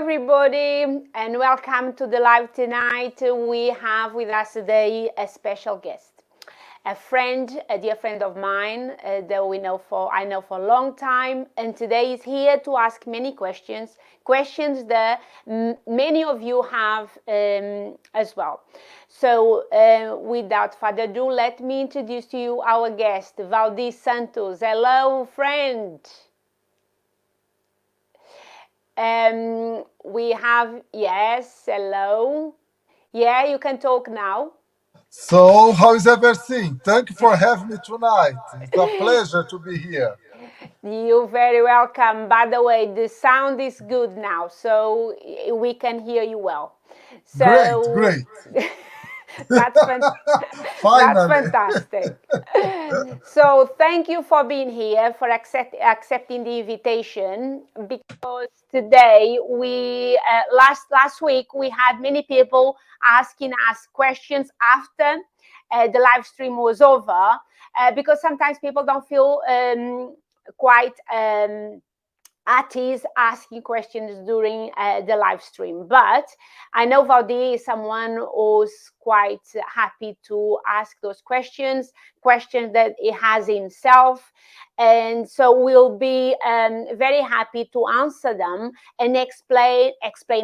everybody, and welcome to the live tonight. We have with us today a special guest, a friend, a dear friend of mine that I know for a long time, and today is here to ask many questions that many of you have as well. So, without further ado, let me introduce to you our guest, Valdir Santos. Hello, friend. We have, yes, hello. Yeah, you can talk now. So, how is everything? Thank you for having me tonight. It's a pleasure to be here. You're very welcome. By the way, the sound is good now, so we can hear you well. Great, So great. that's that's Finally. fantastic. So thank you for being here, for accepting the invitation. Because today last week we had many people asking us questions after the live stream was over, because sometimes people don't feel quite at ease asking questions during the live stream. But I know Valdir is someone who's quite happy to ask those questions that he has himself. And so we'll be very happy to answer them and explain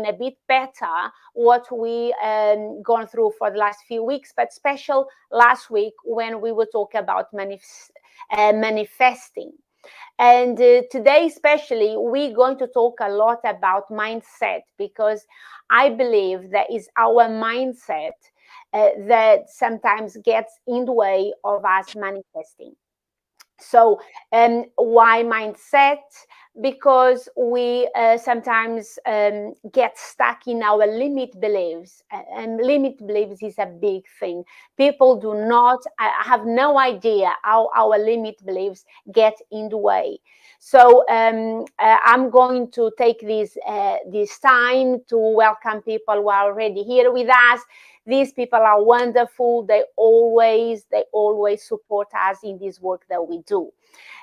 a bit better what we gone through for the last few weeks, but special last week when we will talk about manifesting. And today, especially, we're going to talk a lot about mindset, because I believe that is our mindset that sometimes gets in the way of us manifesting. So, why mindset? Because we sometimes get stuck in our limit beliefs, and limit beliefs is a big thing. People do not have no idea how our limit beliefs get in the way. So, I'm going to take this time to welcome people who are already here with us. These people are wonderful. They always support us in this work that we do.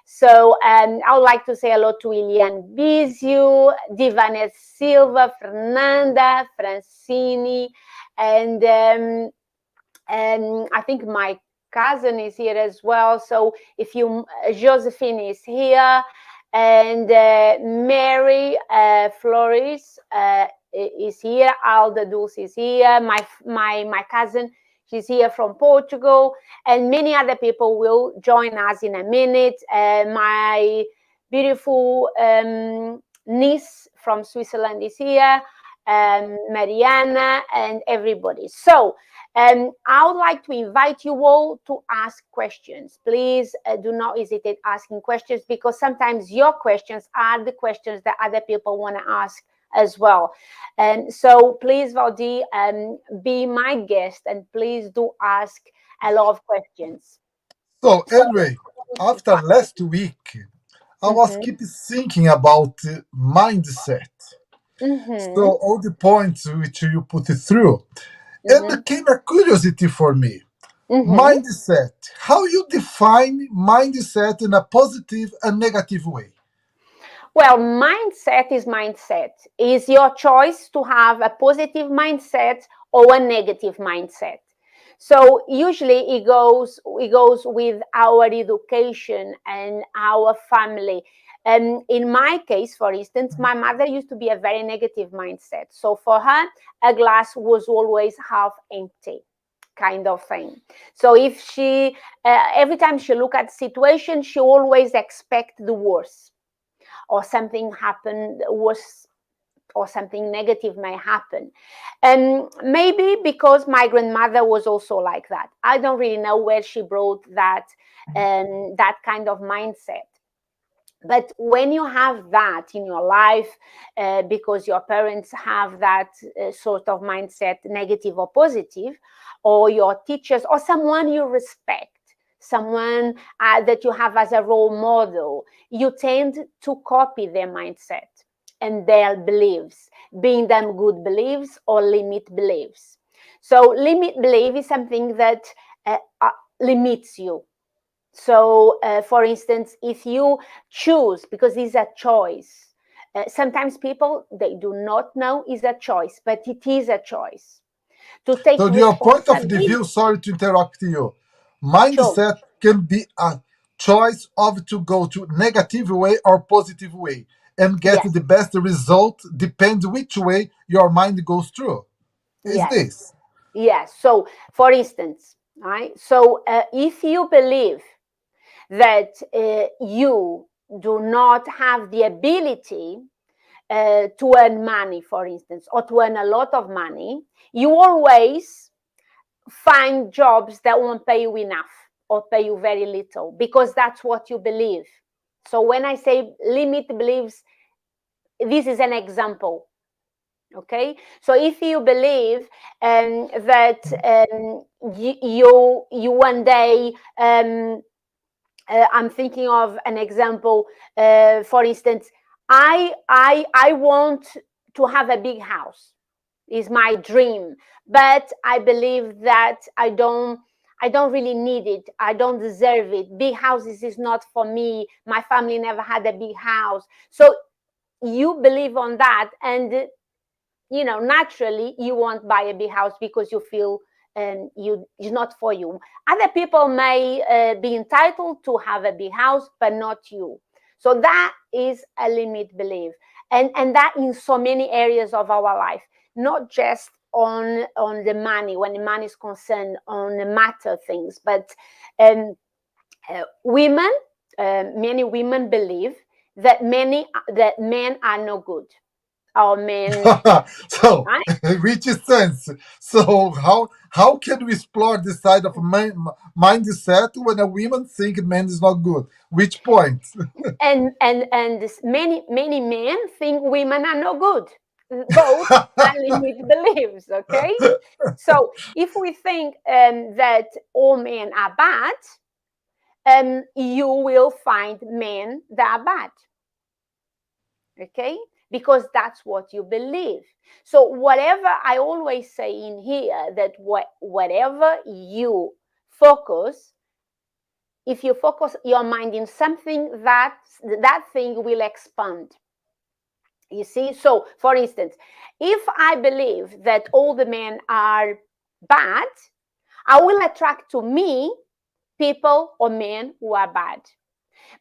So I would like to say hello to Ilian Bizio, Divanet Silva, Fernanda, Francini, and I think my cousin is here as well. So if you, Josephine is here, and Mary Flores is here. Alda Dulce is here. My cousin, she's here from Portugal, and many other people will join us in a minute. My beautiful niece from Switzerland is here, Mariana, and everybody. So I would like to invite you all to ask questions. Please do not hesitate asking questions, because sometimes your questions are the questions that other people want to ask as well. And so please, Valdir, be my guest, and please do ask a lot of questions. So, So, anyway, after last week, I was mhm, keep thinking about mindset. mhm, So, all the points which you put it through, and mhm, came a curiosity for me. mhm. Mindset. How you define mindset in a positive and negative way? Well, mindset is mindset. Is your choice to have a positive mindset or a negative mindset. So usually it goes with our education and our family. And in my case, for instance, my mother used to be a very negative mindset. So for her, a glass was always half empty, kind of thing. So if she, every time she look at situation, she always expect the worst, or something happened worse, or something negative may happen. And maybe because my grandmother was also like that. I don't really know where she brought that kind of mindset. But when you have that in your life, because your parents have that sort of mindset, negative or positive, or your teachers, or someone you respect, someone that you have as a role model, you tend to copy their mindset and their beliefs, being them good beliefs or limit beliefs. So limit belief is something that limits you. So, for instance, if you choose, because it's a choice, Sometimes people, they do not know is a choice, but it is a choice to take So, your point of the responsibility. view, sorry to interrupt you, So mindset can be a choice of to go to negative way or positive way and get yes, the best result depends which way your mind goes through. Is yes, this? yes. So for instance, right? So if you believe that you do not have the ability to earn money, for instance, or to earn a lot of money, you always find jobs that won't pay you enough or pay you very little because that's what you believe. So when I say limit beliefs, this is an example. Okay, so if you believe that you one day I'm thinking of an example. For instance, I want to have a big house. Is my dream, but I believe that I don't really need it. I don't deserve it. Big houses is not for me. My family never had a big house. So you believe on that, and naturally you won't buy a big house because you feel it's not for you. Other people may be entitled to have a big house, but not you. So that is a limit belief, and that in so many areas of our life, not just on the money, when the money is concerned, on the matter things, but um, women, many women believe that men are no good, or men, So, right? which is sense. So, how can we explore this side of mindset when a woman think man is not good? Which point? And many men think women are no good. Both are limit beliefs. Okay, so if we think that all men are bad, you will find men that are bad. Okay, because that's what you believe. So whatever, I always say in here, that whatever you focus, if you focus your mind in something, that thing will expand. You see, so for instance, if I believe that all the men are bad, I will attract to me people or men who are bad.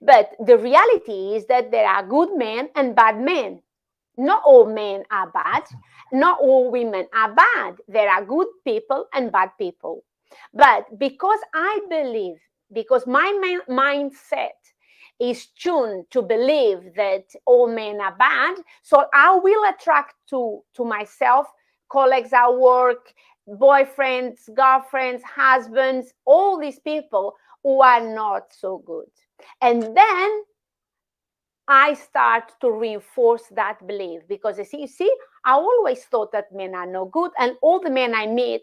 But the reality is that there are good men and bad men. Not all men are bad. Not all women are bad. There are good people and bad people. But because I believe, because my mindset is tuned to believe that all men are bad, so I will attract to myself colleagues at work, boyfriends, girlfriends, husbands, all these people who are not so good. And then I start to reinforce that belief, because you see, I always thought that men are no good, and all the men I meet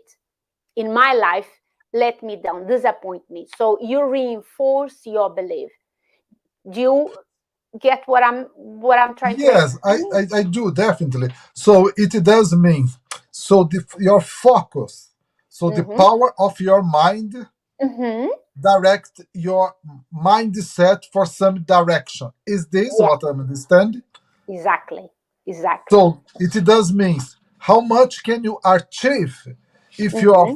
in my life let me down, disappoint me. So you reinforce your belief. Do you get what I'm trying to Yes, explain? I do definitely. So it does mean so your focus, so the Mm-hmm. power of your mind Mm-hmm. direct your mindset for some direction. Is this Yeah, what I'm understanding? exactly. Exactly. So it does mean how much can you achieve if Mm-hmm.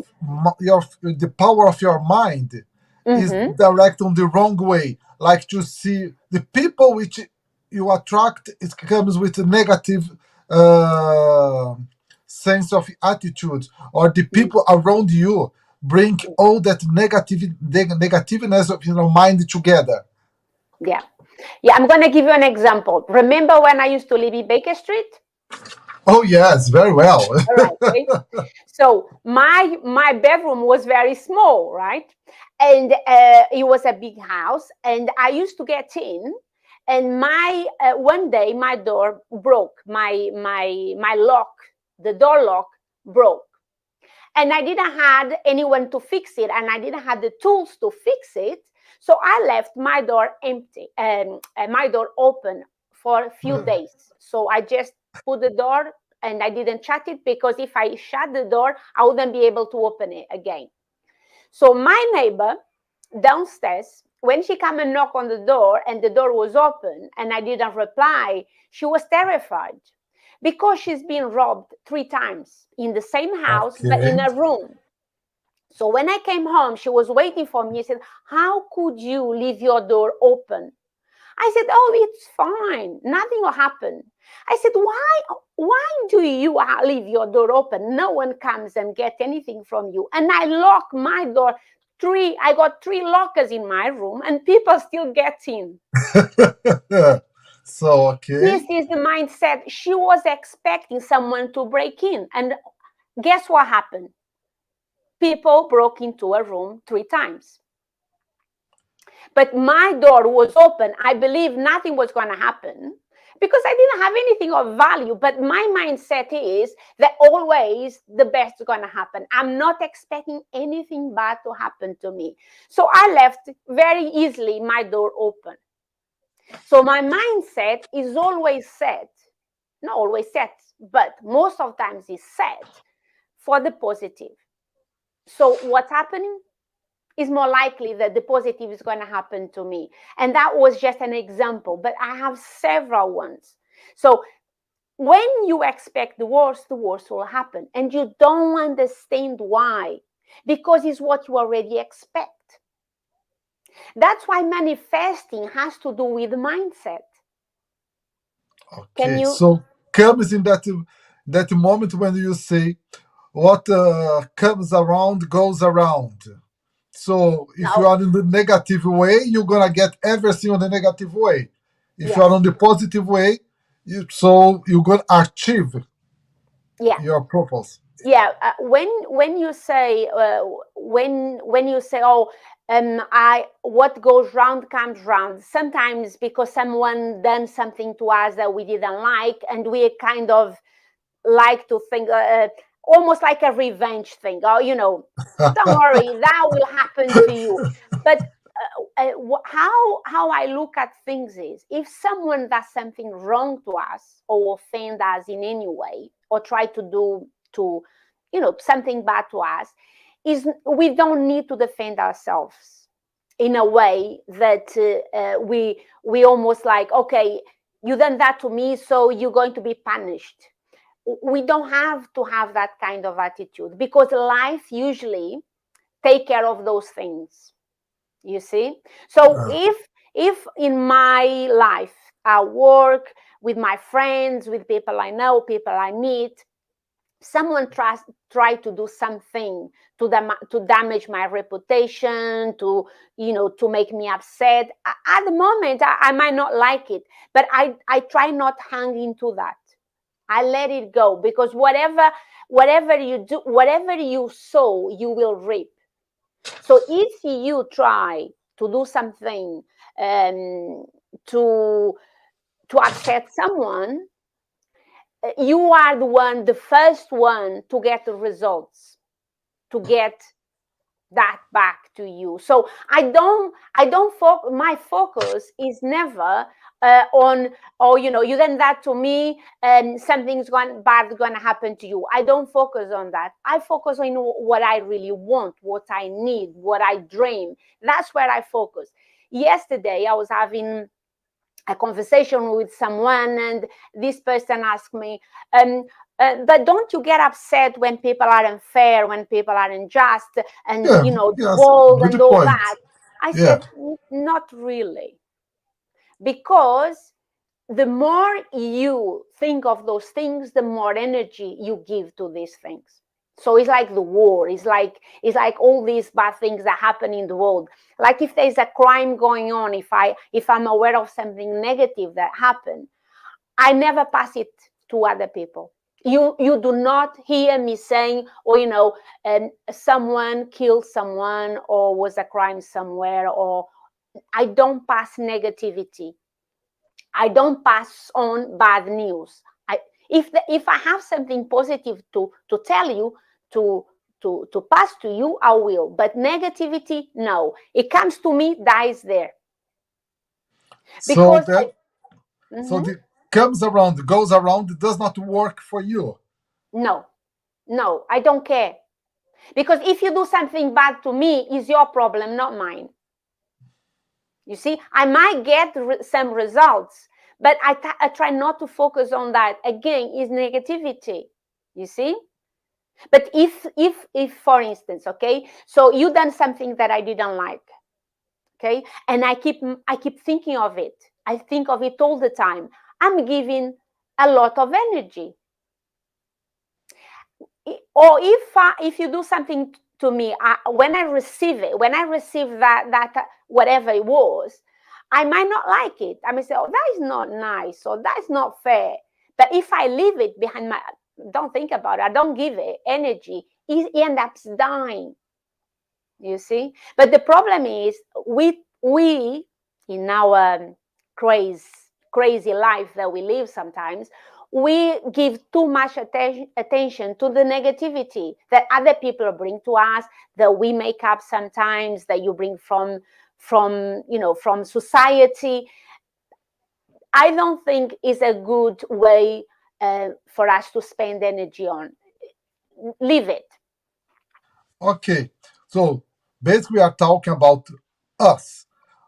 your the power of your mind is Mm-hmm. direct on the wrong way. Like to see the people which you attract, it comes with a negative uh, sense of attitude, or the people around you bring all that negativeness of your mind together. Yeah. Yeah, I'm going to give you an example. Remember when I used to live in Baker Street? Oh yes, very well. All right, okay. So my bedroom was very small, right? And it was a big house, and I used to get in, and my one day my door broke, my lock, the door lock broke, and I didn't had anyone to fix it, and I didn't have the tools to fix it. So I left my door empty and my door open for a few days. So I just put the door, and I didn't shut it, because if I shut the door, I wouldn't be able to open it again. So my neighbor downstairs when she came and knocked on the door and the door was open and I didn't reply, she was terrified because she's been robbed 3 times in the same house, but in Okay. a room. So when I came home, she was waiting for me. She said, "How could you leave your door open?" I said, "Oh, it's fine. Nothing will happen." I said, why do you leave your door open? No one comes and get anything from you. And I lock my door. I got 3 lockers in my room and people still get in. So, This okay. is the mindset. She was expecting someone to break in. And guess what happened? People broke into a room 3 times. But my door was open. I believe nothing was going to happen because I didn't have anything of value. But my mindset is that always the best is going to happen. I'm not expecting anything bad to happen to me. So I left very easily my door open. So my mindset is always set, not always set, but most of times is set for the positive. So what's happening? Is more likely that the positive is going to happen to me. And that was just an example, but I have several ones. So when you expect the worst will happen. And you don't understand why, because it's what you already expect. That's why manifesting has to do with mindset. Can Okay. you? So comes in that moment when you say what comes around goes around. So if you No. are in the negative way, you're gonna get everything on the negative way. If you are on Yes. the positive way, so you're gonna achieve Yeah. your purpose. Yeah, when you say when you say, oh, I what goes round comes round, sometimes because someone done something to us that we didn't like, and we kind of like to think almost like a revenge thing. Oh, don't worry, that will happen to you. But how I look at things is, if someone does something wrong to us or offend us in any way or try to do to something bad to us, is we don't need to defend ourselves in a way that we almost like, okay, you done that to me, so you're going to be punished. We don't have to have that kind of attitude, because life usually take care of those things, you see. So Uh, if in my life, I work with my friends, with people I know, people I meet, someone try to do something to damage my reputation, to make me upset, at the moment I might not like it, but I try not hang into that. I let it go, because whatever you do, whatever you sow, you will reap. So if you try to do something um, to upset someone, you are the first one to get the results, to get that back to you. So I don't my focus is never on, oh, you done that to me and something's going bad going to happen to you. I don't focus on that. I focus on what I really want, what I need, what I dream. That's where I focus. Yesterday I was having a conversation with someone, and this person asked me, but don't you get upset when people are unfair, when people are unjust, and yeah, the yes, world and good all point. that? I Yeah. said, Not really, because the more you think of those things, the more energy you give to these things. So it's like the war. It's like all these bad things that happen in the world. Like if there's a crime going on, if I'm aware of something negative that happened, I never pass it to other people. You do not hear me saying, or someone killed someone, or was a crime somewhere, or I don't pass negativity. I don't pass on bad news. If I have something positive to tell you, to pass to you, I will. But negativity, no. It comes to me, dies there. So Because that so mhm, the comes around goes around does not work for you. no, no, I don't care. Because if you do something bad to me, it's your problem, not mine. You see, I might get some results, but I try not to focus on that. Again, is negativity. You see. But if for instance, okay, so you done something that I didn't like, okay, and I keep thinking of it. I think of it all the time. I'm giving a lot of energy. Or if you do something to me, when I receive it, when I receive that whatever it was, I might not like it. I may say, oh, that is not nice, or that's not fair. But if I leave it behind my, don't think about it, I don't give it energy, it ends up dying. You see. But the problem is we in our crazy crazy life that we live sometimes, we give too much attention to the negativity that other people bring to us, that we make up sometimes, that you bring from society. I don't think is a good way for us to spend energy on. Leave it. Okay, so basically, we are talking about us,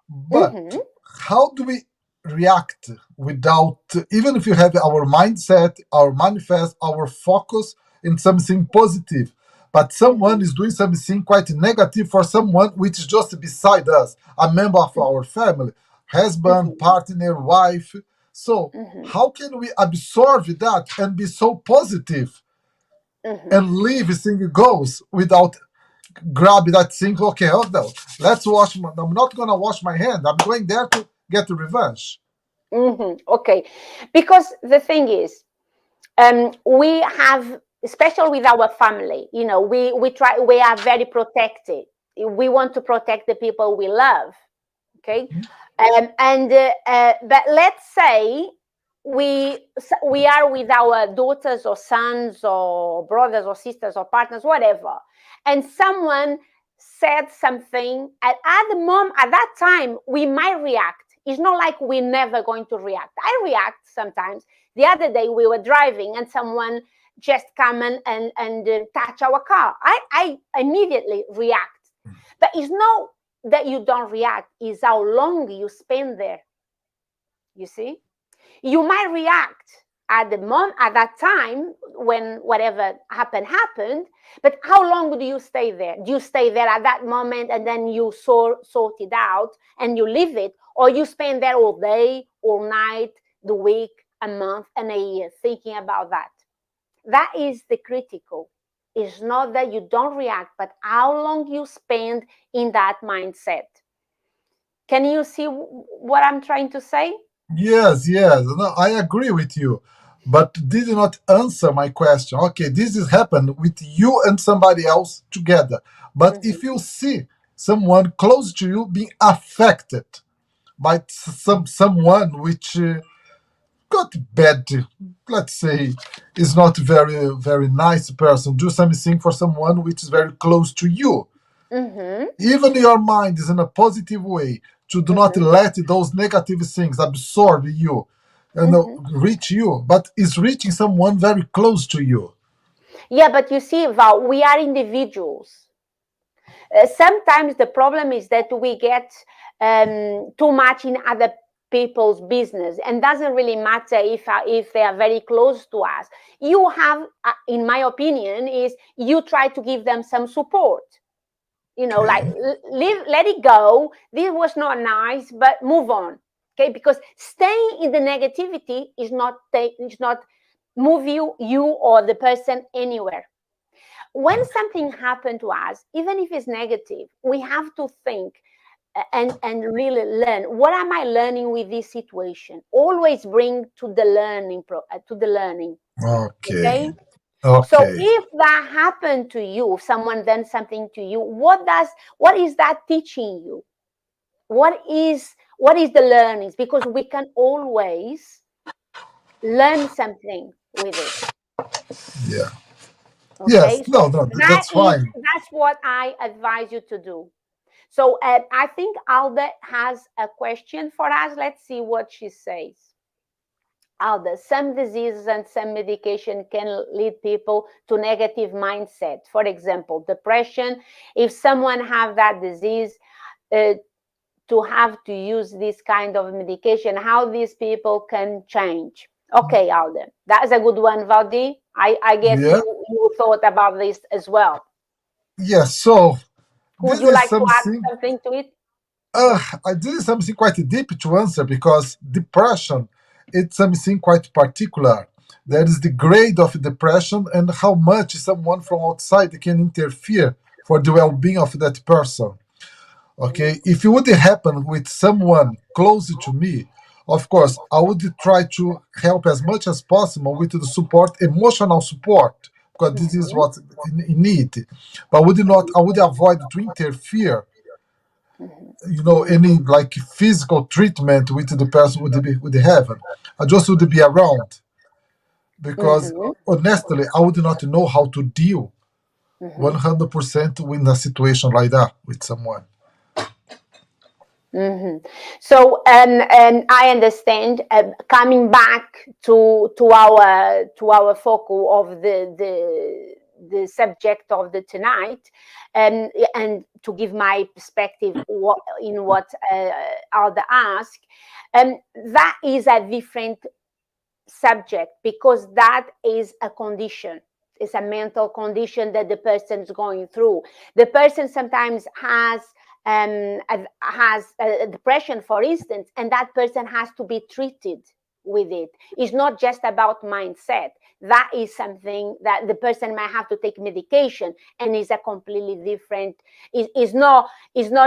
but Mm-hmm, how do we react without, even if you have our mindset, our manifest, our focus in something positive, but someone mm-hmm, is doing something quite negative for someone which is just beside us, a member of our family, husband, mm-hmm, partner, wife. So, mm-hmm, how can we absorb that and be so positive mm-hmm. and leave thing goes without grab that thing? Okay, oh no, let's wash. I'm not gonna wash my hand. I'm going there to get the revenge. Okay, because the thing is, we have, especially with our family, we are very protected. We want to protect the people we love. Okay, and but let's say we are with our daughters or sons or brothers or sisters or partners, whatever, and someone said something at the moment, at that time we might react. It's not like we're never going to react. I react sometimes. The other day we were driving and someone just come and touch our car. I immediately react. But it's not that you don't react, is how long you spend there. You see, you might react at the moment, at that time, when whatever happened, but how long do you stay there? Do you stay there at that moment and then you sort it out and you leave it, or you spend there all day, all night, the week, a month, and a year thinking about that? That is the critical. It's not that you don't react, but how long you spend in that mindset. Can you see what I'm trying to say? Yes, yes, no, I agree with you, but did you not answer my question? Okay, this has happened with you and somebody else together, but Mm-hmm, if you see someone close to you being affected by someone which got bad, let's say, is not very nice person, do something for someone which is very close to you, mm-hmm, even your mind is in a positive way, to do not mm-hmm, let those negative things absorb you and mm-hmm. reach you, but is reaching someone very close to you. Yeah, but you see, Val, we are individuals. Sometimes the problem is that we get too much in other people's business, and doesn't really matter if they are very close to us. You have, in my opinion, is you try to give them some support. Like, Okay. let it go. This was not nice, but move on. Okay, because staying in the negativity is not move you or the person anywhere. When something happened to us, even if it's negative, we have to think and really learn. What am I learning with this situation? Always bring to the learning. Okay. Okay. So Okay. if that happened to you, if someone done something to you, what is that teaching you? What is the learnings? Because we can always learn something with it. Yeah. Yes. Okay, No, so no, that that's is fine. that's what I advise you to do. So I think Alda has a question for us. Let's see what she says. Alda, some diseases and some medication can lead people to negative mindset. For example, depression. If someone have that disease, uh, to have to use this kind of medication, how these people can change. Okay, Alden, that is a good one, Valdi. I guess Yeah. you thought about this as well. Yes. So Would this you is like to add something. something to it? This is something quite deep to answer because depression, it's something quite particular. There is the grade of depression and how much someone from outside can interfere for the well-being of that person. Okay, if it would happen with someone close to me, of course, I would try to help as much as possible with the support, emotional support, because this is Mhm, what in need. But I would avoid to interfere, mhm, any like physical treatment with the person would have. I just would be around because mhm, honestly, I would not know how to deal mhm, 100% in a situation like that with someone. mhm. So, and I understand. Coming back to our focus of the subject of the tonight, and to give my perspective in what Alda asked, that is a different subject because that is a condition. It's a mental condition that the person is going through. The person sometimes has a depression, for instance, and that person has to be treated with it. It's not just about mindset. That is something that the person might have to take medication, and is a completely different. Is not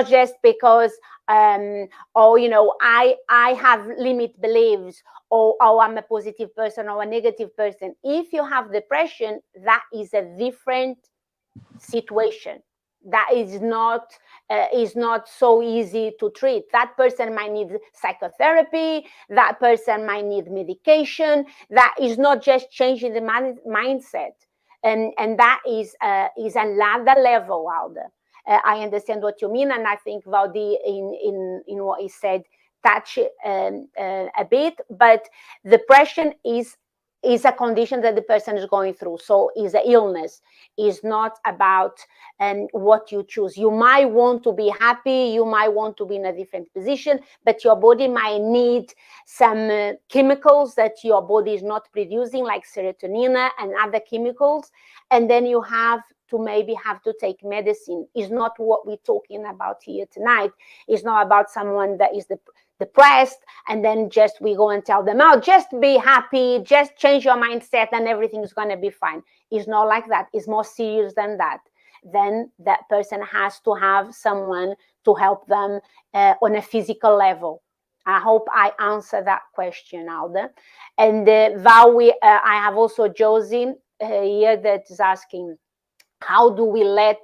just because oh, I have limit beliefs, or oh, I'm a positive person or a negative person. If you have depression, that is a different situation. That is not so easy to treat. That person might need psychotherapy. That person might need medication. That is not just changing the mindset, and that is another level, Alda. I understand what you mean, and I think Valdi in what he said touch a bit, but depression is a condition that the person is going through. So is an illness. Is not about what you choose. You might want to be happy. You might want to be in a different position, but your body might need some chemicals that your body is not producing, like serotonin and other chemicals, and then you have to maybe have to take medicine. Is not what we're talking about here tonight. It's not about someone that is depressed and then just we go and tell them, oh, just be happy, just change your mindset and everything's going to be fine. It's not like that. It's more serious than that. Then that person has to have someone to help them on a physical level. I hope I answer that question, Alda. And Val, I have also Josie here that is asking, how do we let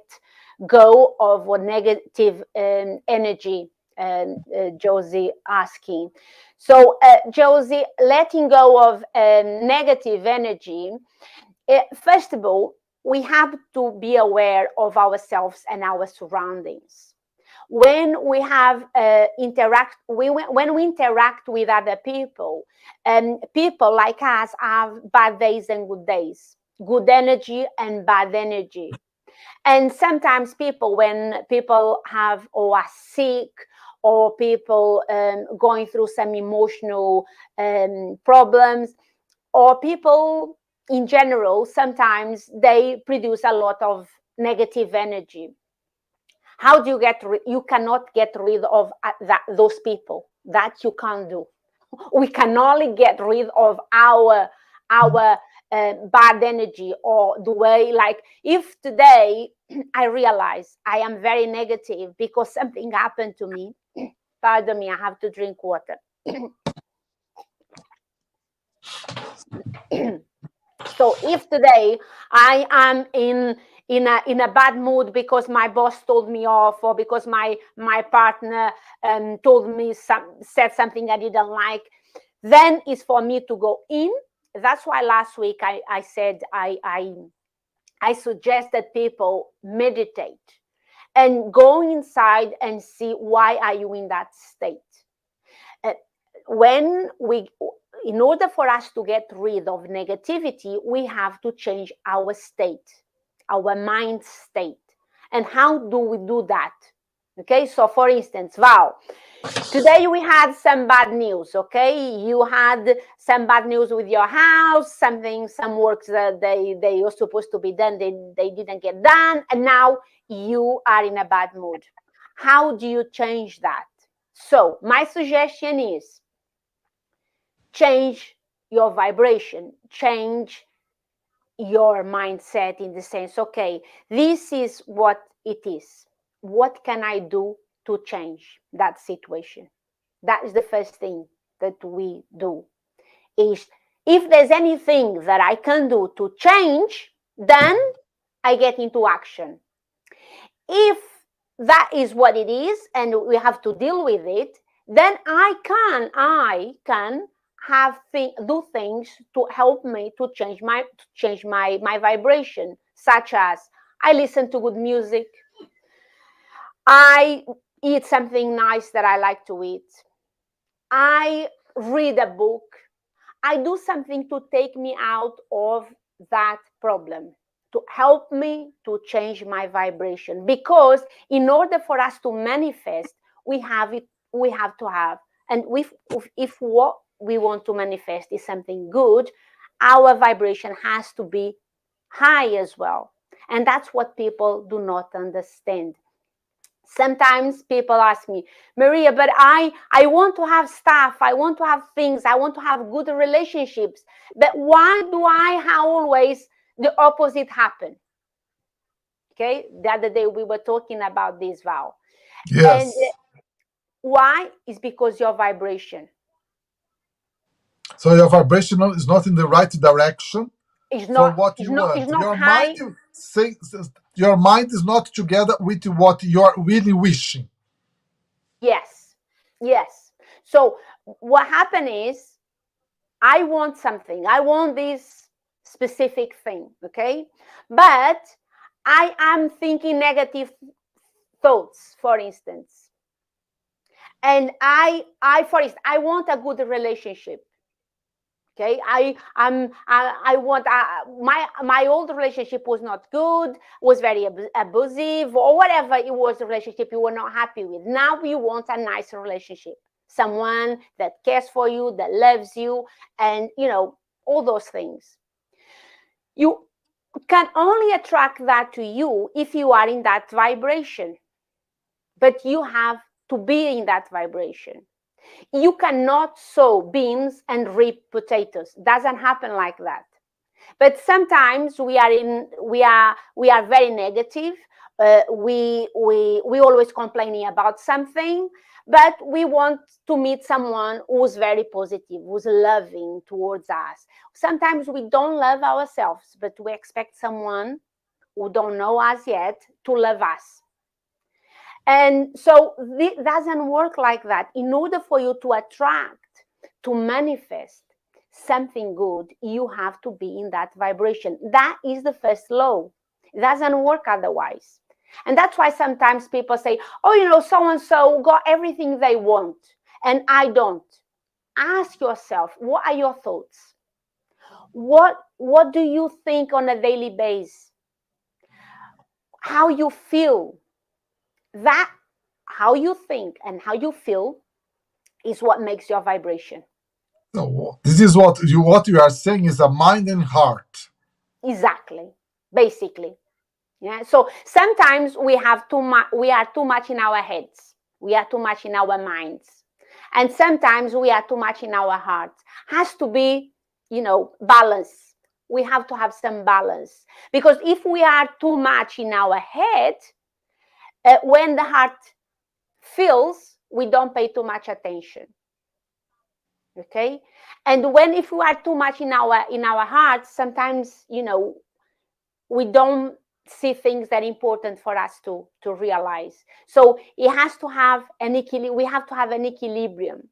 go of what negative energy? Josie asking. So, Josie, letting go of negative energy, first of all, we have to be aware of ourselves and our surroundings. When we have when we interact with other people, people like us have bad days and good days, good energy and bad energy. And sometimes people, when people have or are sick, or people going through some emotional problems, or people in general, sometimes they produce a lot of negative energy. How do you you cannot get rid of those people. That you can't do. We can only get rid of our bad energy, or the way, like, if today I realize I am very negative because something happened to me. Pardon me, I have to drink water. So if today I am in a bad mood because my boss told me off, or because my partner said something I didn't like, then it's for me to go in. That's why last week I said I suggested people meditate and go inside and see why are you in that state. Uh, when we In order for us to get rid of negativity, we have to change our state, our mind state. And how do we do that? Okay, so for instance, Val, today we had some bad news. Okay, you had some bad news with your house, some works that they were supposed to be done, they didn't get done, and now you are in a bad mood. How do you change that? So my suggestion is change your vibration, change your mindset, in the sense, okay, this is what it is. What can I do to change that situation? That is the first thing that we do. Is, if there's anything that I can do to change, then I get into action. If that is what it is and we have to deal with it, then I can do things to help me to change my vibration, such as I listen to good music, I eat something nice that I like to eat, I read a book, I do something to take me out of that problem, to help me to change my vibration. Because in order for us to manifest, we have to have, and if what we want to manifest is something good, our vibration has to be high as well. And that's what people do not understand. Sometimes people ask me, Maria, but I want to have stuff, I want to have things, I want to have good relationships, but why do I always the opposite happen? Okay, the other day we were talking about this, Val. And Yes. why? Is because your vibration So your vibration is not in the right direction is for not what is you not is want. not Your mind high. your mind is not together with what you're really wishing. Yes, yes. So what happened is, I want something, I want this specific thing, okay? But I am thinking negative thoughts, for instance. And for instance, I want a good relationship. Okay, I want my old relationship was not good, was very abusive, or whatever it was, a relationship you were not happy with. Now you want a nice relationship, someone that cares for you, that loves you, and all those things. You can only attract that to you if you are in that vibration, but you have to be in that vibration. You cannot sow beans and reap potatoes. Doesn't happen like that. But sometimes we are very negative. We always complaining about something, but we want to meet someone who's very positive, who's loving towards us. Sometimes we don't love ourselves, but we expect someone who don't know us yet to love us. And so it doesn't work like that. In order for you to attract, to manifest something good, you have to be in that vibration. That is the first law. It doesn't work otherwise. And that's why sometimes people say, oh, so and so got everything they want, and I don't. Ask yourself, what are your thoughts? What do you think on a daily basis? How you feel? That how you think and how you feel is what makes your vibration. So this is what you are saying is a mind and heart. Exactly. Basically. Yeah. So sometimes we are too much in our heads. We are too much in our minds. And sometimes we are too much in our hearts. Has to be, balance. We have to have some balance. Because if we are too much in our head, when the heart feels, we don't pay too much attention. Okay. And when if we are too much in our hearts, sometimes we don't see things that are important for us to realize. So it has to have an equilibrium. We have to have an equilibrium.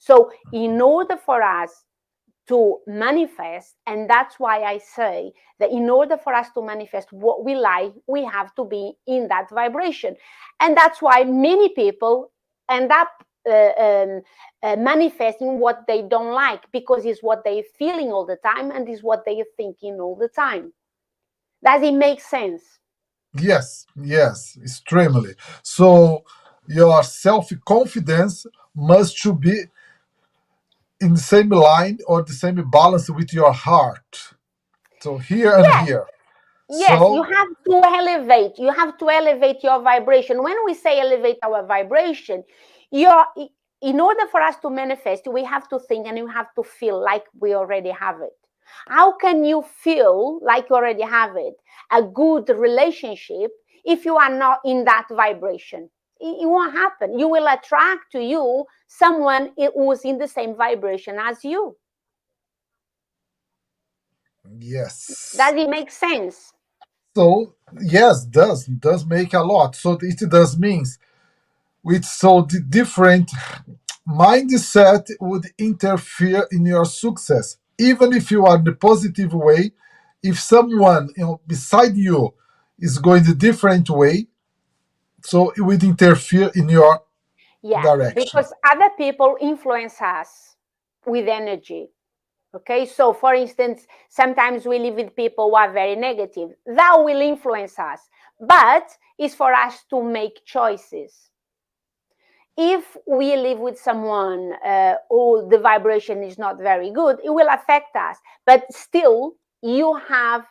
So in order for us to manifest, and that's why I say that in order for us to manifest what we like, we have to be in that vibration. And that's why many people end up manifesting what they don't like, because it's what they're feeling all the time and is what they're thinking all the time. Does it make sense? Yes, yes, extremely. So your self-confidence must should be in the same line or the same balance with your heart. So here and Yes, here. yes, you So have to elevate. You have to elevate your vibration. When we say elevate our vibration, you're in order for us to manifest, we have to think and you have to feel like we already have it. How can you feel like you already have it? A good relationship if you are not in that vibration. It won't happen. You will attract to you someone who's in the same vibration as you. yes. Does it make sense? So yes, does make a lot. So it does means with so the different mindset would interfere in your success, even if you are in the positive way. If someone beside you is going the different way, so it would interfere in your Yeah, direction. because other people influence us with energy. Okay, so for instance, sometimes we live with people who are very negative. That will influence us, but it's for us to make choices. If we live with someone who the vibration is not very good, it will affect us. But still, you have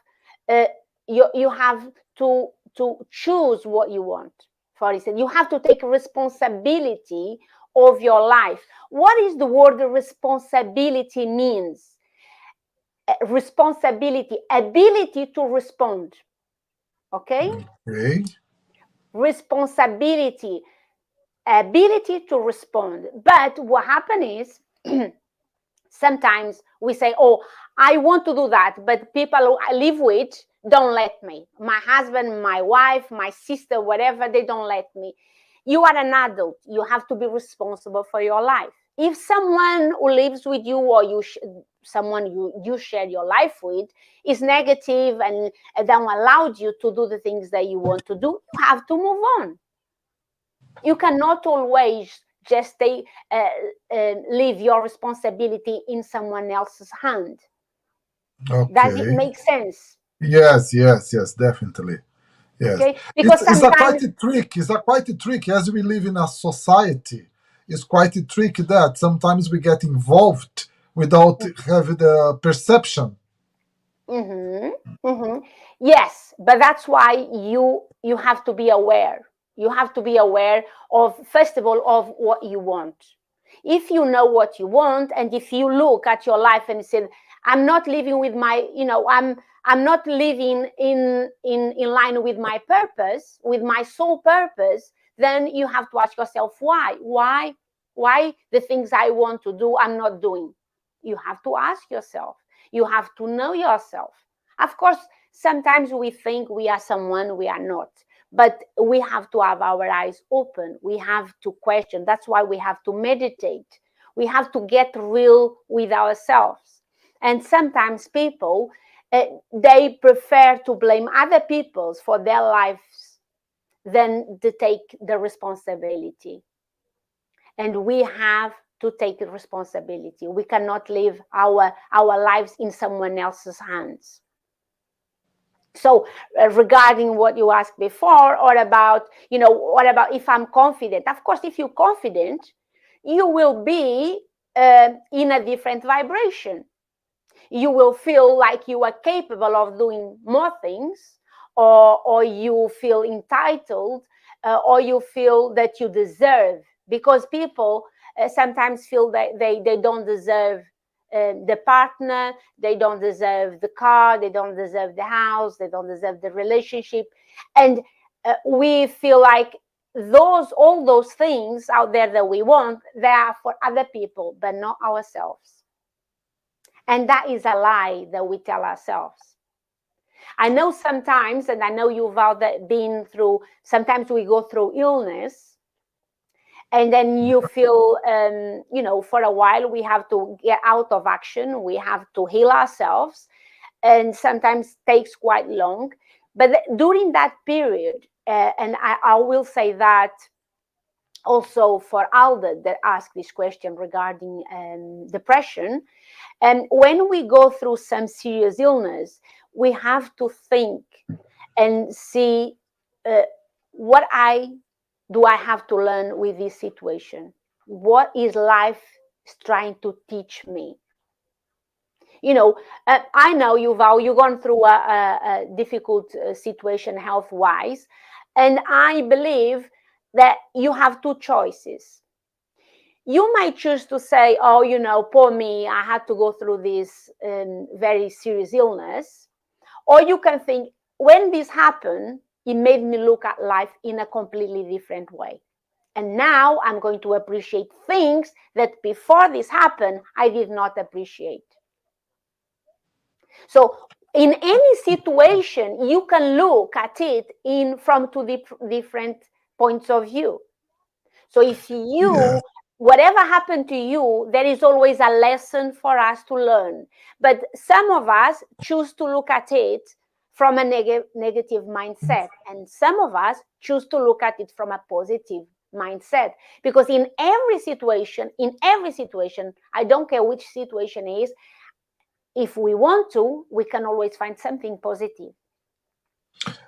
uh, you have to choose what you want. For instance, you have to take responsibility of your life. What is the word responsibility means? Responsibility, ability to respond. Okay, Okay. responsibility, ability to respond. But what happens is sometimes we say, oh, I want to do that, but people who I live with don't let me. My husband, my wife, my sister, whatever, they don't let me. You are an adult. You have to be responsible for your life. If someone who lives with you or someone you share your life with is negative and don't allow you to do the things that you want to do, you have to move on. You cannot always just leave your responsibility in someone else's hand. Does it Okay. make sense? Yes, yes, yes, definitely. Yes. Okay, because It's a quite sometimes. a trick. It's a quite a trick as we live in a society. It's quite a trick that sometimes we get involved without having the perception. Mm-hmm, mm-hmm. Yes, but that's why you have to be aware. You have to be aware of, first of all, of what you want. If you know what you want, and if you look at your life and say, I'm not living with my, I'm not living in line with my purpose, with my soul purpose, then you have to ask yourself why the things I want to do I'm not doing. You have to ask yourself. You have to know yourself. Of course, sometimes we think we are someone we are not, but we have to have our eyes open. We have to question. That's why we have to meditate. We have to get real with ourselves. And sometimes people, they prefer to blame other people for their lives than to take the responsibility. And we have to take responsibility. We cannot leave our lives in someone else's hands. So regarding what you asked before, or about, what about if I'm confident? Of course, if you're confident, you will be in a different vibration. You will feel like you are capable of doing more things, or you feel entitled, or you feel that you deserve, because people sometimes feel that they don't deserve the partner, they don't deserve the car, they don't deserve the house, they don't deserve the relationship. And we feel like all those things out there that we want, they are for other people but not ourselves. And that is a lie that we tell ourselves. I know sometimes, and I know you've all been through, sometimes we go through illness, and then you feel, for a while we have to get out of action, we have to heal ourselves, and sometimes takes quite long. But during that period, and I will say that also for Alda that asked this question regarding depression. And when we go through some serious illness, we have to think and see uh, what I have to learn with this situation? What is life trying to teach me? You know, I know, Yuval, you've gone through a difficult situation health wise, and I believe that you have two choices. You might choose to say, oh, poor me, I had to go through this very serious illness. Or you can think, when this happened, it made me look at life in a completely different way. And now I'm going to appreciate things that before this happened, I did not appreciate. So in any situation, you can look at it from two different points of view. So if Yeah. whatever happened to you, there is always a lesson for us to learn. But some of us choose to look at it from a negative mindset, and some of us choose to look at it from a positive mindset. Because in every situation, I don't care which situation it is, if we want to, we can always find something positive.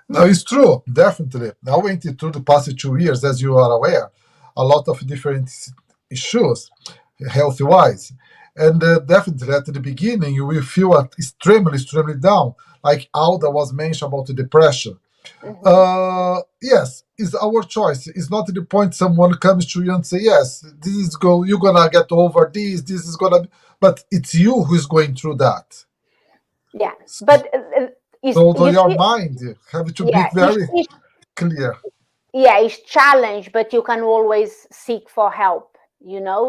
No, it's true, definitely. I went through the past 2 years, as you are aware, a lot of different issues, health wise. And definitely at the beginning, you will feel extremely, extremely down, like Alda was mentioned about the depression. Mm-hmm. Yes, it's our choice. It's not the point someone comes to you and say, yes, this is you're gonna get over this is gonna, but it's you who is going through that. Yeah, but So you your see, mind have to be yeah, very clear. it's challenge, but you can always seek for help.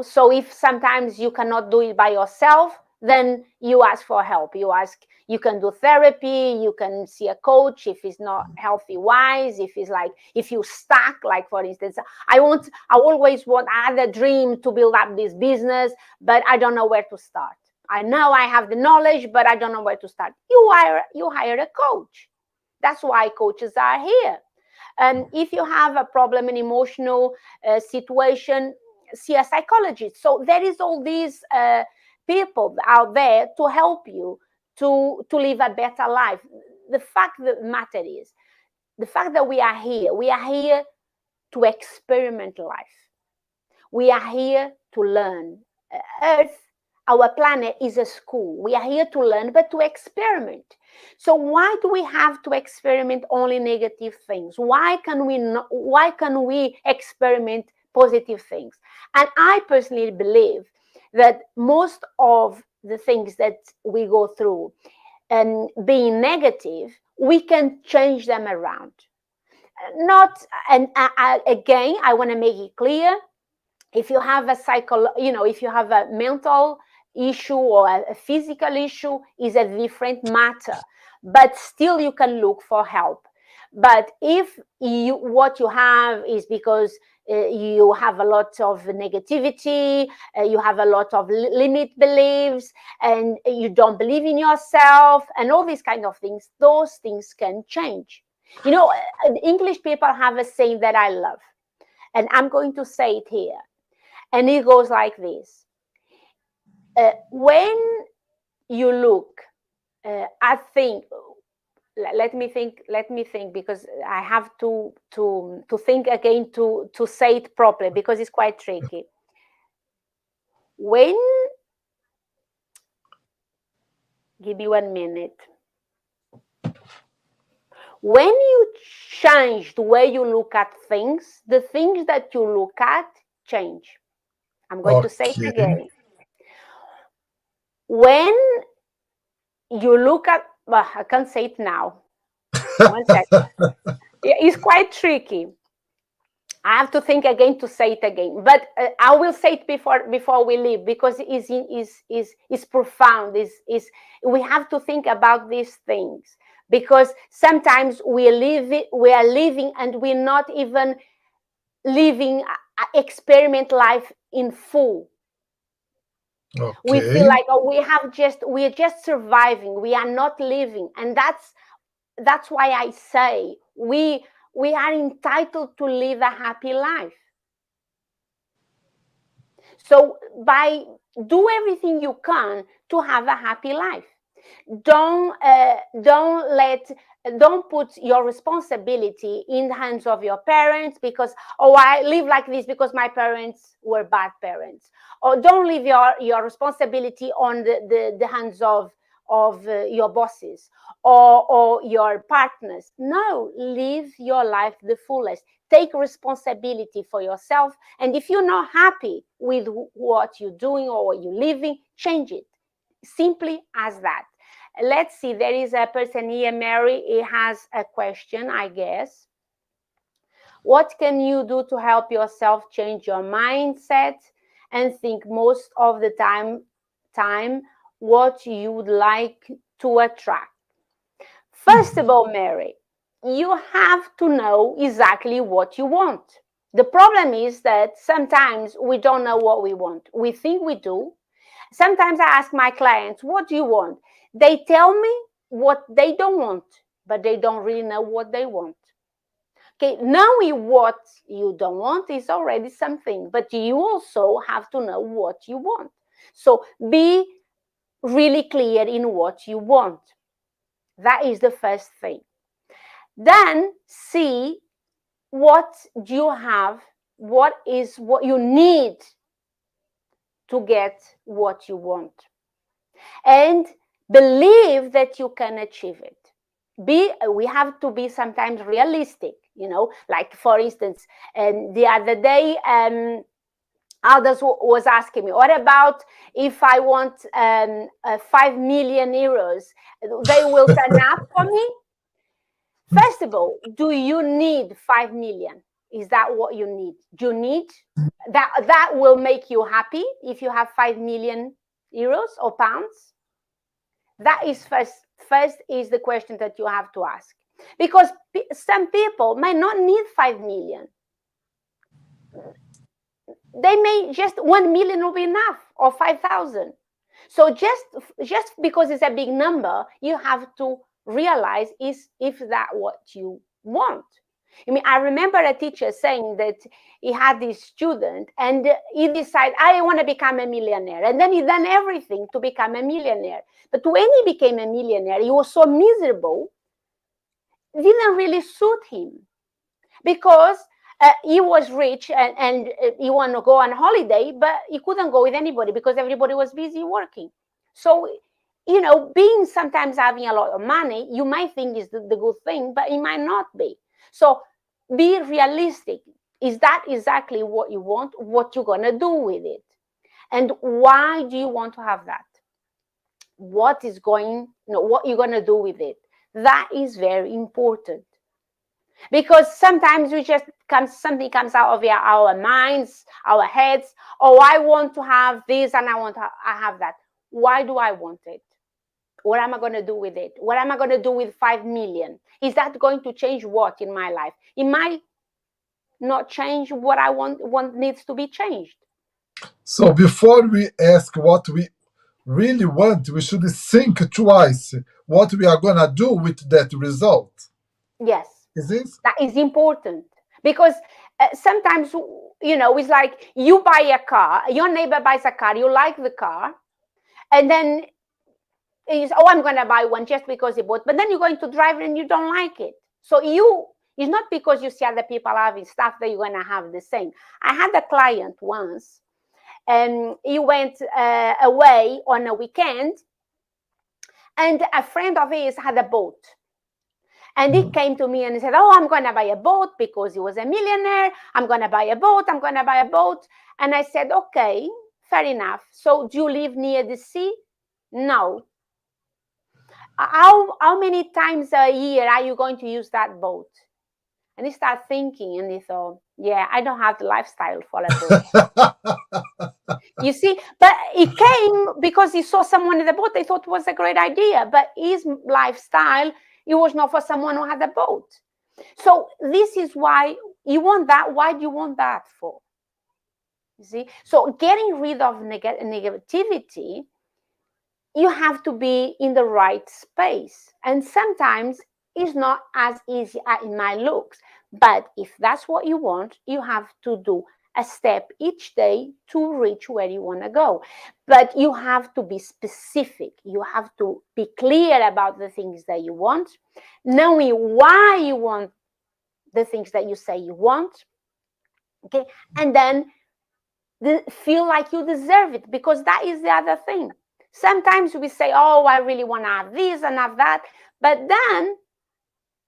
So if sometimes you cannot do it by yourself, then you ask for help. You can do therapy, you can see a coach if it's not healthy wise, if you stuck, like for instance, I always want, I had a dream to build up this business, but I don't know where to start. I know I have the knowledge, but I don't know where to start. You hire a coach. That's why coaches are here. If you have a problem, an emotional situation, see a psychologist. So there is all these people out there to help you to live a better life. The fact that matter is the fact that we are here. We are here to experiment life. We are here to learn. Earth, our planet, is a school. We are here to learn, but to experiment. So why do we have to experiment only negative things? Why can we not, why can we experiment positive things? And I personally believe that most of the things that we go through and being negative, we can change them around. Not, and again, I want to make it clear, if you have if you have a mental issue or a physical issue, is a different matter, but still you can look for help. But if what you have is because you have a lot of negativity, you have a lot of limit beliefs, and you don't believe in yourself and all these kind of things, those things can change. English people have a saying that I love, and I'm going to say it here, and it goes like this. When you look, I think, let me think, because I have to think again to say it properly, because it's quite tricky. When, give me 1 minute. When you change the way you look at things, the things that you look at change. I'm going to say it Okay. again. When you look at, well, I can't say it now. 1 second. It's quite tricky. I have to think again to say it again, but I will say it before we leave, because it is profound. Is We have to think about these things, because sometimes we are living and we're not even living experiment life in full. We feel Okay. like, oh, we're just surviving. We are not living, and that's why I say we are entitled to live a happy life. So by do everything you can to have a happy life. Don't put your responsibility in the hands of your parents, because, oh, I live like this because my parents were bad parents. Or don't leave your responsibility on the hands of your bosses, or your partners. No, live your life the fullest. Take responsibility for yourself, and if you're not happy with what you're doing or what you're living, change it. Simply as that. Let's see, there is a person here, Mary. He has a question, I guess. What can you do to help yourself change your mindset and think most of the time what you would like to attract? First of all, Mary, you have to know exactly what you want. The problem is that sometimes we don't know what we want. We think we do. Sometimes I ask my clients, what do you want? They tell me what they don't want, but they don't really know what they want. Okay, knowing what you don't want is already something, but you also have to know what you want. So be really clear in what you want. That is the first thing. Then see what you have, what is what you need to get what you want, and believe that you can achieve it. We have to be sometimes realistic, like for instance, the other day, others was asking me, what about if I want 5 million euros, they will turn up for me? First of all, do you need 5 million? Is that what you need? Do you need that will make you happy if you have 5 million euros or pounds? That is first is the question that you have to ask, because some people may not need 5 million. They may just 1 million will be enough, or 5,000. So just because it's a big number, you have to realize is if that what you want. I mean, I remember a teacher saying that he had this student and he decided, I want to become a millionaire. And then he done everything to become a millionaire. But when he became a millionaire, he was so miserable, it didn't really suit him, because he was rich and he wanted to go on holiday, but he couldn't go with anybody because everybody was busy working. So, being sometimes having a lot of money, you might think is the good thing, but it might not be. So be realistic. Is that exactly what you want? What you're going to do with it? And why do you want to have that? What you're going to do with it? That is very important. Because sometimes something comes out of our minds, our heads. Oh, I want to have this and I have that. Why do I want it? What am I going to do with it? What am I going to do with 5 million? Is that going to change what in my life? It might not change what I want needs to be changed. So before we ask what we really want, we should think twice what we are gonna do with that result. Yes, Is this? that is important, because sometimes, it's like you buy a car, your neighbor buys a car, you like the car, and then is, oh, I'm going to buy one just because you bought, but then you're going to drive it and you don't like it. So it's not because you see other people having stuff that you're going to have the same. I had a client once, and he went away on a weekend, and a friend of his had a boat. And he came to me and he said, oh, I'm going to buy a boat because he was a millionaire. I'm going to buy a boat. I'm going to buy a boat. And I said, okay, fair enough. So do you live near the sea? No. How many times a year are you going to use that boat? And he started thinking and he thought, yeah, I don't have the lifestyle for a boat. You see, but he came because he saw someone in the boat. They thought it was a great idea, but his lifestyle, it was not for someone who had a boat. So this is why you want that. Why do you want that for? You see, so getting rid of negativity, you have to be in the right space. And sometimes it's not as easy as it might look. But if that's what you want, you have to do a step each day to reach where you want to go. But you have to be specific. You have to be clear about the things that you want, knowing why you want the things that you say you want. Okay. And then feel like you deserve it, because that is the other thing. Sometimes we say, oh, I really want to have this and have that. But then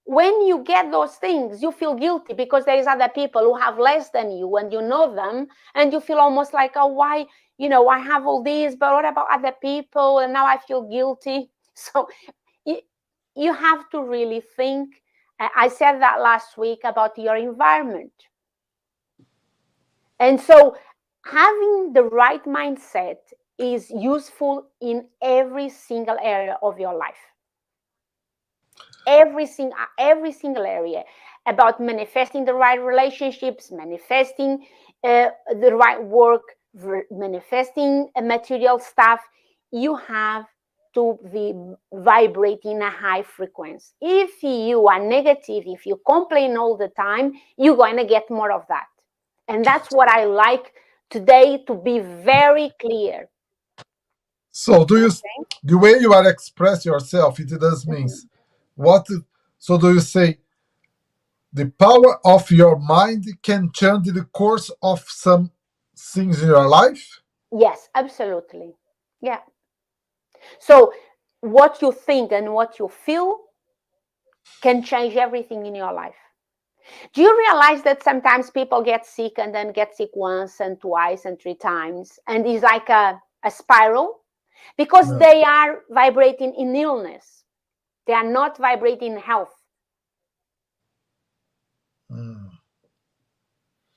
when you get those things, you feel guilty because there's other people who have less than you and you know them, and you feel almost like, oh, why, I have all these, but what about other people? And now I feel guilty. So you have to really think. I said that last week about your environment. And so having the right mindset is useful in every single area of your life. Every single area, about manifesting the right relationships, manifesting the right work, manifesting material stuff. You have to be vibrating a high frequency. If you are negative, if you complain all the time, you're going to get more of that. And that's what I like today, to be very clear. So do you, Okay. the way you are express yourself, it does means what? So do you say the power of your mind can change the course of some things in your life? Yes, absolutely. Yeah. So what you think and what you feel can change everything in your life. Do you realize that sometimes people get sick and then get sick once and twice and three times? And it's like a spiral, because No. they are vibrating in illness. They are not vibrating in health. Mm.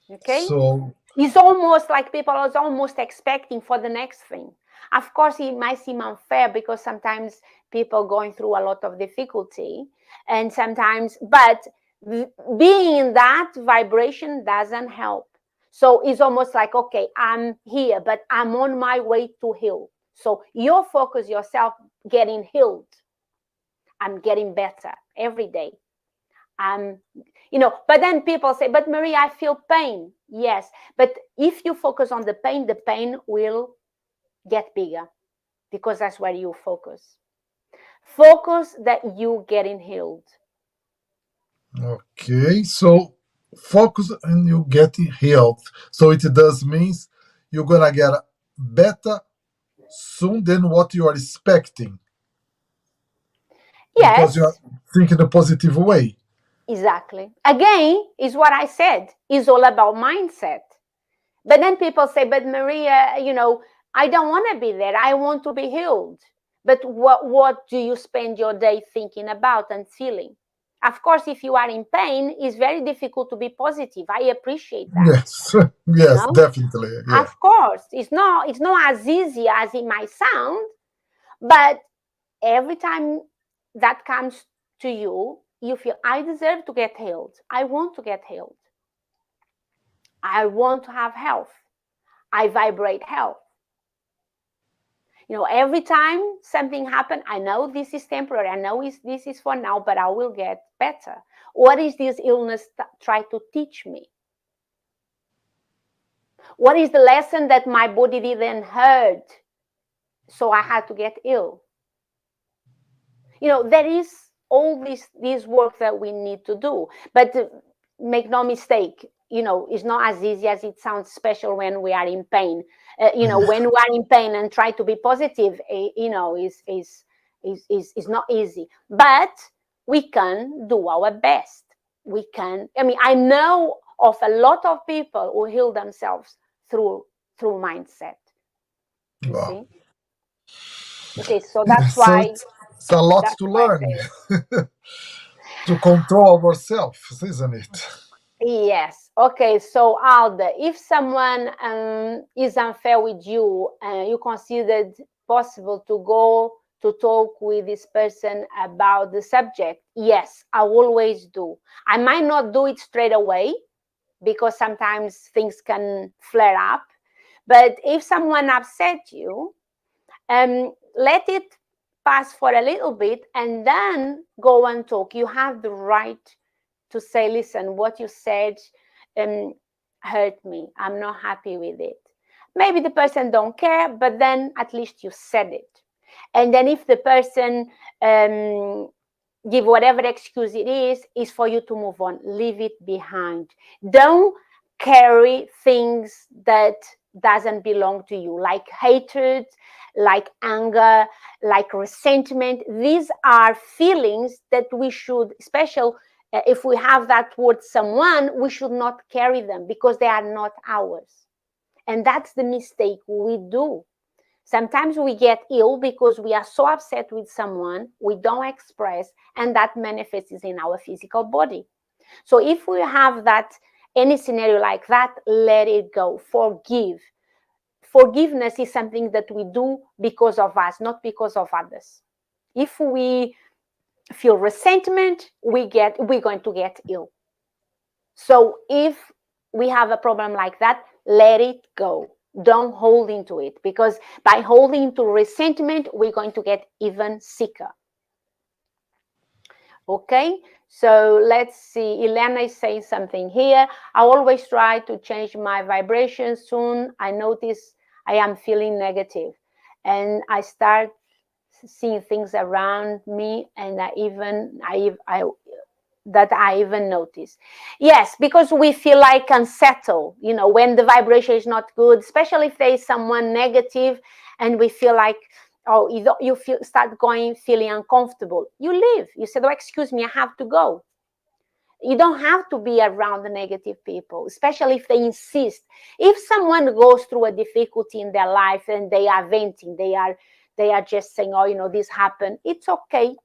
Okay? So It's almost like people are almost expecting for the next thing. Of course, it might seem unfair because sometimes people going through a lot of difficulty, and sometimes, but being in that vibration doesn't help. So it's almost like, okay, I'm here, but I'm on my way to heal. So you focus yourself getting healed. I'm getting better every day. um but then people say, but Maria, I feel pain. Yes, but if you focus on the pain will get bigger, because that's where you focus that you getting healed. okay, so focus on you getting health. So it does means you're gonna get better soon than what you are expecting because you are Yes, thinking a positive way. exactly. Again, is what I said, is all about mindset. But then people say, but Maria, I don't want to be there, I want to be healed. But what do you spend your day thinking about and feeling? Of course, if you are in pain, it's very difficult to be positive. I appreciate that. Yes, you yes, know definitely. Yeah. of course, it's not as easy as it might sound. But every time that comes to you, you feel, I deserve to get healed, I want to get healed, I want to have health, I vibrate health. Every time something happens, I know this is temporary, I know this is for now, but I will get better. What is this illness try to teach me? What is the lesson that my body didn't heard, so I had to get ill? There is all this work that we need to do. But make no mistake, it's not as easy as it sounds, special when we are in pain. When we are in pain and try to be positive, is not easy. But we can do our best. We can. I mean, I know of a lot of people who heal themselves through mindset. You Wow. see? Okay, so that's So why it's a lot that's to why I learn say, to control ourselves, isn't it? yes. Okay. So, Alda, if someone is unfair with you, you considered possible to go to talk with this person about the subject? Yes, I always do. I might not do it straight away because sometimes things can flare up. But if someone upset you, let it pass for a little bit and then go and talk. You have the right to say, listen, what you said, um, hurt me. I'm not happy with it. Maybe the person don't care, but then at least you said it. And then if the person um, give whatever excuse it is for you to move on. Leave it behind. Don't carry things that doesn't belong to you, like hatred, like anger, like resentment. These are feelings that we should, especially if we have that towards someone, we should not carry them because they are not ours. And that's the mistake we do. Sometimes we get ill because we are so upset with someone, we don't express, and that manifests in our physical body. So if we have that, any scenario like that, let it go. Forgive. Forgiveness is something that we do because of us, not because of others. If we feel resentment, we're going to get ill. So if we have a problem like that, let it go. Don't hold into it, because by holding into resentment, we're going to get even sicker. Okay, so let's see. Elena is saying something here. I always try to change my vibration. Soon I notice I am feeling negative, and I start seeing things around me, and I even notice. Yes, because we feel like unsettled, when the vibration is not good, especially if there is someone negative, and we feel like, oh, you start feeling uncomfortable. You leave. You said, oh, excuse me, I have to go. You don't have to be around the negative people, especially if they insist. If someone goes through a difficulty in their life and they are venting, they are just saying, oh, this happened, it's okay.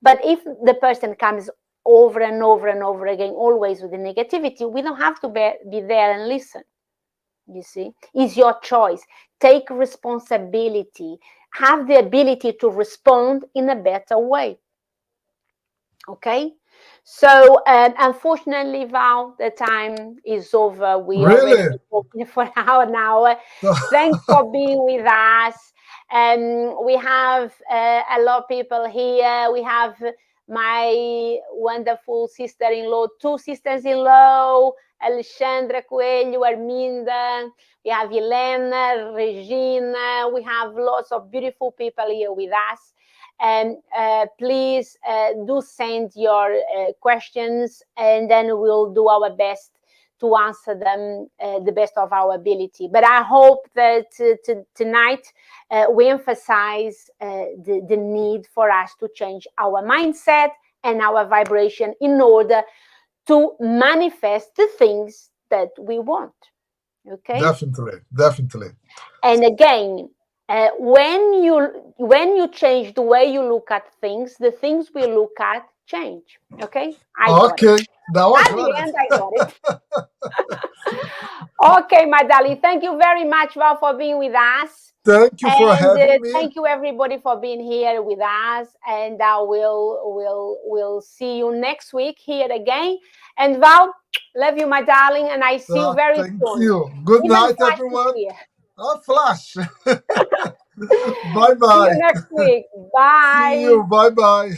But if the person comes over and over and over again, always with the negativity, we don't have to be there and listen. You see, it's your choice. Take responsibility. Have the ability to respond in a better way. Okay, so unfortunately, Val, the time is over. We already Really? been talking for an hour. Thanks for being with us. We have a lot of people here. We have my wonderful sister-in-law, two sisters-in-law, Alexandra Coelho, Arminda. We have Helena, Regina. We have lots of beautiful people here with us. And please do send your questions, and then we'll do our best to answer them the best of our ability. But I hope that tonight we emphasize the need for us to change our mindset and our vibration in order to manifest the things that we want. Okay? Definitely, definitely. And again, when you change the way you look at things, the things we look at change. Okay, I got it. Okay, now I At got the it. end, I got it. Okay, my darling. Thank you very much, Val, for being with us. Thank you for And having me. thank you everybody for being here with us. And we'll see you next week here again. And Val, love you, my darling, and I see you very Thank soon. you. Good Even night, Flash is everyone. here. Flash. Bye See you bye. next week. See Bye. you. Bye bye.